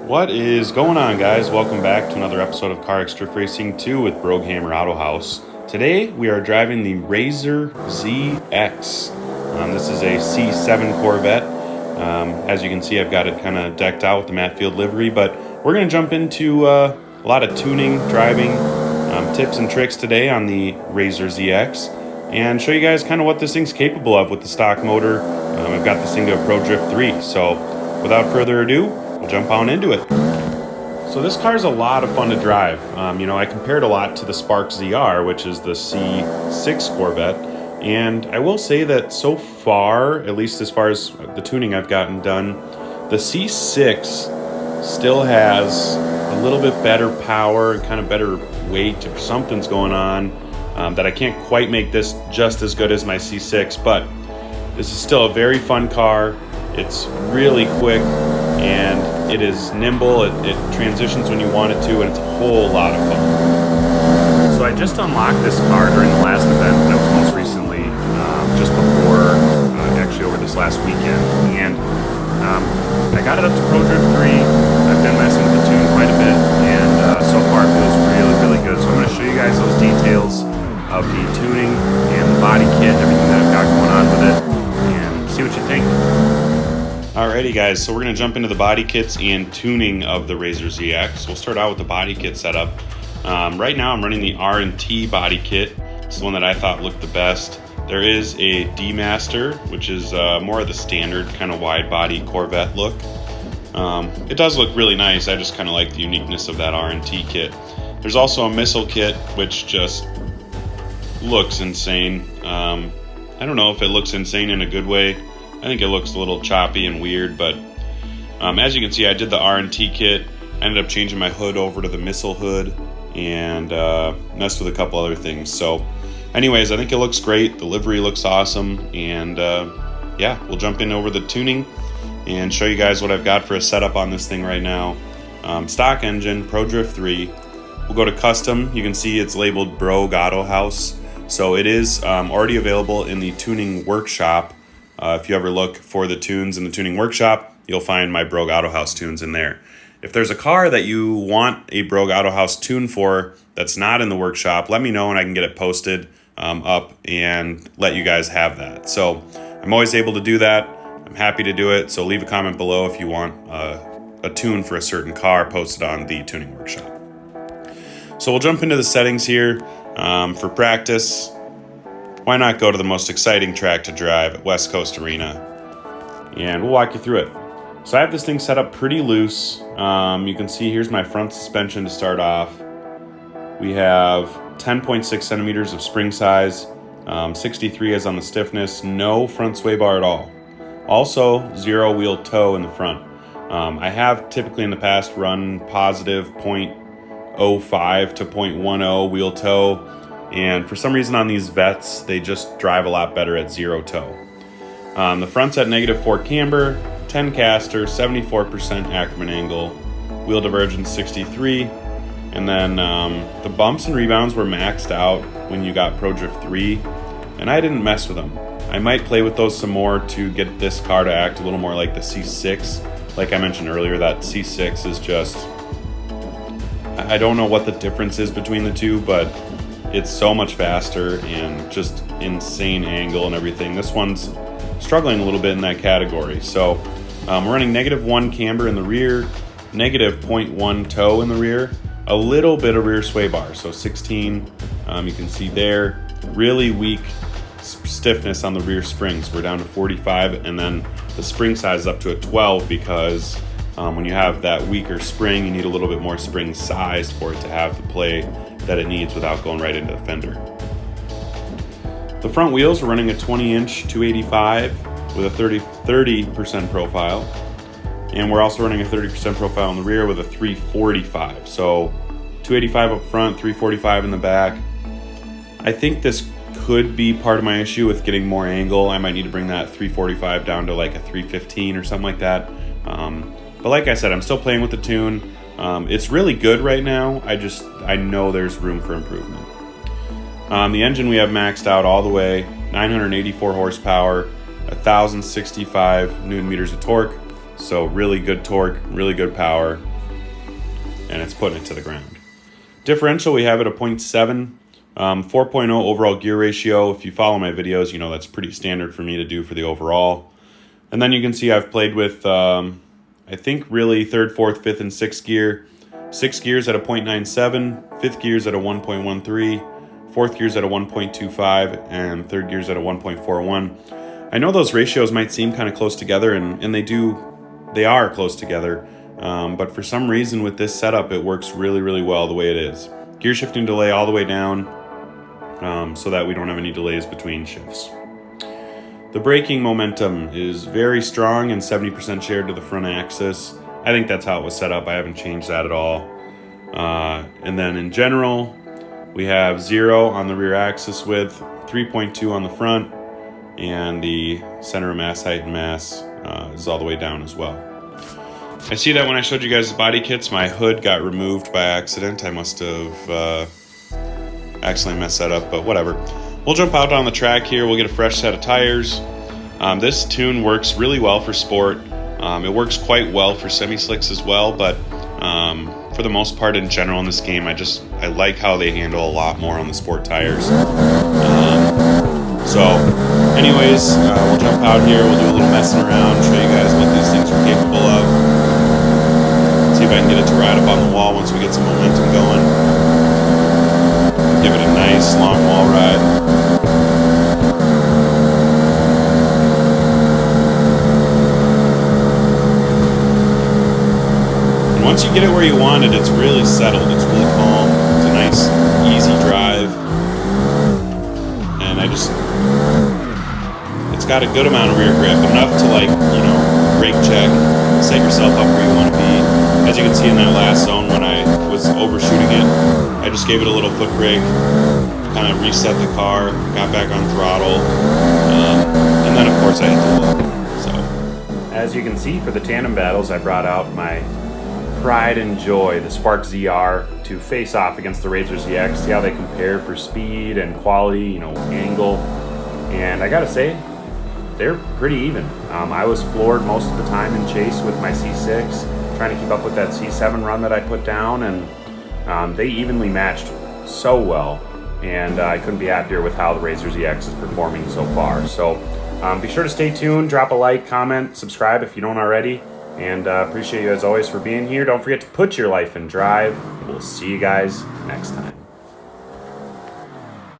What is going on, guys? Welcome back to another episode of CarX Drift Racing 2 with BrogAutohaus. Today we are driving the Razor ZX. This is a C7 Corvette. As you can see, I've got it kind of decked out with the matte field livery, but we're going to jump into a lot of tuning, driving, tips and tricks today on the Razor ZX and show you guys kind of what this thing's capable of with the stock motor. I've got this thing to a Pro Drift 3, so without further ado, we'll jump on into it. So this car is a lot of fun to drive. I compared a lot to the Spark ZR, which is the C6 Corvette, and I will say that so far, at least as far as the tuning I've gotten done, the C6 still has a little bit better power and kind of better weight, or something's going on that I can't quite make this just as good as my C6, but this is still a very fun car. It's really quick and it is nimble. It transitions when you want it to, and it's a whole lot of fun. So I just unlocked this car during the last event that was most recently, just before, actually over this last weekend. And I got it up to Pro Drift 3. I've been messing with the tune quite a bit, and so far it feels really, really good. So I'm going to show you guys those details of the tuning and the body kit and everything that I've got going on with it, and see what you think. Alrighty guys, so we're going to jump into the body kits and tuning of the Razor ZX. We'll start out with the body kit setup. Right now I'm running the R&T body kit. It's the one that I thought looked the best. There is a D-Master, which is more of the standard kind of wide body Corvette look. It does look really nice. I just kind of like the uniqueness of that R&T kit. There's also a missile kit, which just looks insane. I don't know if it looks insane in a good way. I think it looks a little choppy and weird, but as you can see, I did the R&T kit. I ended up changing my hood over to the missile hood and messed with a couple other things. So anyways, I think it looks great. The livery looks awesome, and yeah, we'll jump in over the tuning and show you guys what I've got for a setup on this thing right now. Stock engine, Pro Drift 3. We'll go to custom. You can see it's labeled BrogAutohaus. So it is already available in the tuning workshop. If you ever look for the tunes in the tuning workshop, you'll find my BrogAutohaus tunes in there. If there's a car that you want a BrogAutohaus tune for that's not in the workshop, let me know and I can get it posted up and let you guys have that. So I'm always able to do that. I'm happy to do it. So leave a comment below if you want a tune for a certain car posted on the tuning workshop. So we'll jump into the settings here. For practice, why not go to the most exciting track to drive at West Coast Arena? And we'll walk you through it. So I have this thing set up pretty loose. You can see here's my front suspension to start off. We have 10.6 centimeters of spring size, 63 is on the stiffness, no front sway bar at all. Also, zero wheel toe in the front. I have typically in the past run positive 0.05 to 0.10 wheel toe. And for some reason on these Vettes, they just drive a lot better at zero toe. The front's at -4 camber, 10 caster, 74% Ackerman angle, wheel divergence 63, and then the bumps and rebounds were maxed out when you got Pro Drift 3, and I didn't mess with them. I might play with those some more to get this car to act a little more like the C6. Like I mentioned earlier, that C6 is just, I don't know what the difference is between the two, but it's so much faster and just insane angle and everything. This one's struggling a little bit in that category. So we're running -1 camber in the rear, -0.1 toe in the rear, a little bit of rear sway bar, so 16, you can see there. Really weak stiffness on the rear springs. We're down to 45, and then the spring size is up to a 12 because when you have that weaker spring, you need a little bit more spring size for it to have the play that it needs without going right into the fender. The front wheels are running a 20-inch 285 with a 30% profile, and we're also running a 30% profile in the rear with a 345. So 285 up front, 345 in the back. I think this could be part of my issue with getting more angle. I might need to bring that 345 down to like a 315 or something like that. But like I said, I'm still playing with the tune. It's really good right now. I know there's room for improvement. The engine we have maxed out all the way, 984 horsepower, 1,065 Newton meters of torque. So really good torque, really good power. and it's putting it to the ground. Differential, we have it a 0.7, 4.0 overall gear ratio. If you follow my videos, you know that's pretty standard for me to do for the overall. And then you can see I've played with, I think really 3rd, 4th, 5th, and 6th gear. 6th gears at a 0.97, 5th gears at a 1.13, 4th gears at a 1.25, and 3rd gears at a 1.41. I know those ratios might seem kind of close together, and they are close together. But for some reason with this setup, it works really, really well the way it is. Gear shifting delay all the way down, so that we don't have any delays between shifts. The braking momentum is very strong and 70% shared to the front axis. I think that's how it was set up. I haven't changed that at all. And then in general, we have 0 on the rear axis width, 3.2 on the front, and the center of mass, height, and mass is all the way down as well. I see that when I showed you guys the body kits, my hood got removed by accident. I must have accidentally messed that up, but whatever. We'll jump out on the track here. We'll get a fresh set of tires. This tune works really well for sport. It works quite well for semi-slicks as well, but for the most part in general in this game, I like how they handle a lot more on the sport tires. So anyways, we'll jump out here, we'll do a little messing around, show you guys what these things are capable of. See if I can get it to ride up on the wall once we get some momentum going. Give it a nice long wall ride. And once you get it where you want it, it's really settled, it's really calm, it's a nice easy drive. And it's got a good amount of rear grip, enough to brake check, set yourself up where you want to be. As you can see in that last zone when I was overshooting it, I just gave it a little foot brake, kind of reset the car, got back on throttle, and then of course I hit the wall. So, as you can see for the Tandem Battles, I brought out my pride and joy, the Spark ZR, to face off against the Razor ZX, see how they compare for speed and quality, angle. And I gotta say, they're pretty even. I was floored most of the time in chase with my C6, trying to keep up with that C7 run that I put down, and they evenly matched so well. And I couldn't be happier with how the Razor ZX is performing so far. So be sure to stay tuned, drop a like, comment, subscribe if you don't already. And appreciate you as always for being here. Don't forget to put your life in drive. We'll see you guys next time.